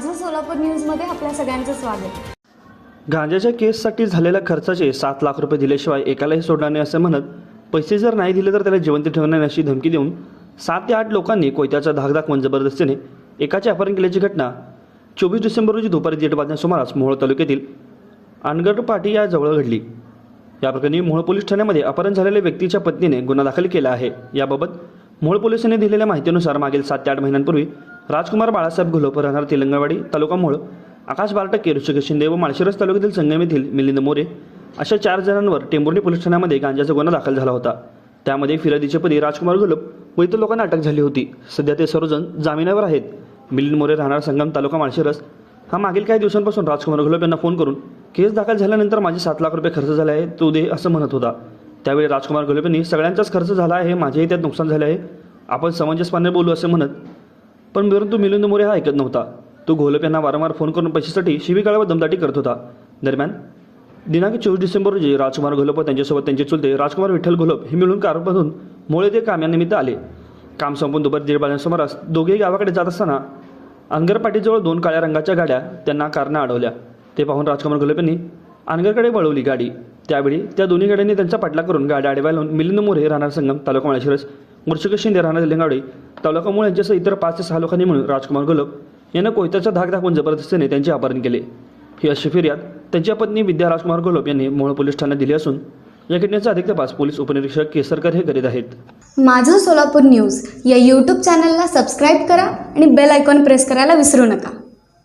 माझं सोलापूर न्यूजमध्ये आपल्या सगळ्यांचं स्वागत। गांजाच्या केससाठी झालेल्या खर्चाचे 7 लाख रुपये दिल्याशिवाय एकालाही सोडणार नाही असे म्हणत पैसे जर नाही दिले तर त्याला जिवंत ठेवणार अशी धमकी देऊन 7 ते 8 लोकांनी कोयत्याचा धाक दाखवून जबरदस्तीने एकाचे अपहरण केल्याची घटना 24 डिसेंबर रोजी दुपारी 1:30 वाजण्याच्या सुमारास मोहोळ तालुक्यातील अनगरपाटी या जवळ घडली। या प्रकरणी मोहोळ पोलीस ठाण्यामध्ये अपहरण झालेल्या व्यक्तीच्या पत्नीने गुन्हा दाखल केला आहे। याबाबत मोहोळ पोलिसांनी दिलेल्या माहितीनुसार मागील 7 ते 8 महिन्यांपूर्वी राजकुमार बाळासाहेब घोलप राहणार तेलंगणवाडी तालुका मोहोळ, आकाश बारटक्के, ऋषिकेश शिंदे व माळशिरस तालुक्यातील संगम येथील मिलिंद मोरे अशा 4 जणांवर टेंभुर्णी पोलीस ठाण्यामध्ये गांजाचा गुन्हा दाखल झाला होता। त्यामध्ये फिर्यादीचे पदी राजकुमार घोलप व इतर लोकांना अटक झाली होती। सध्या ते सर्वजण जामिनावर आहेत। मिलिंद मोरे राहणार संगम तालुका माळशिरस हा मागील काही दिवसांपासून राजकुमार घोलप यांना फोन करून केस दाखल झाल्यानंतर माझे 7 लाख रुपये खर्च झाले आहे, तो दे असं म्हणत होता। त्यावेळी राजकुमार घोलप यांनी सगळ्यांचाच खर्च झाला आहे, माझेही त्यात नुकसान झाले आहे, आपण समंजसपणे बोलू असे म्हणत, पण परंतु मिलिंद मोरे हा ऐकत नव्हता। तो घोलप यांना वारंवार फोन करून पैशासाठी शिवीगाळ व दमदाटी करत होता। दरम्यान दिनांक 24 डिसेंबर रोजी राजकुमार घोलप व त्यांच्यासोबत त्यांचे चुलते राजकुमार विठ्ठल घोलप हे मिळून कारमधून मोळ येथे कामानिमित्त आले। काम संपून दुपारी 1:30 वाजण्याच्या सुमारास दोघेही गावाकडे जात असताना अनगरपाटीजवळ 2 काळ्या रंगाच्या गाड्या त्यांना कारनं अडवल्या। ते पाहून राजकुमार घोलप यांनी अनगरकडे वळवली गाडी। त्यावेळी त्या दोन्ही गाड्यांनी त्यांचा पाठलाग करून गाड्या आडव्या लावून मिलिंद मोरे राहणार संगम तालुका माळशिरस, ऋषिकेश शिंदे राहणार तेलंगणवाडी तालुका मोहोळ यांच्यासह इतर 5 ते 6 लोकांनी मिळून राजकुमार घोलप यांना कोयत्याचा धाक दाखवून जबरदस्तीने त्यांचे अपहरण केले। ही अशी फिर्याद त्यांच्या पत्नी विद्या राजकुमार घोलप यांनी मोहोळ पोलीस ठाण्यात दिली असून या घटनेचा अधिक तपास पोलीस उपनिरीक्षक केसरकर हे करीत आहेत। माझं सोलापूर न्यूज या यूट्यूब चॅनलला सबस्क्राईब करा आणि बेल आयकॉन प्रेस करायला विसरू नका।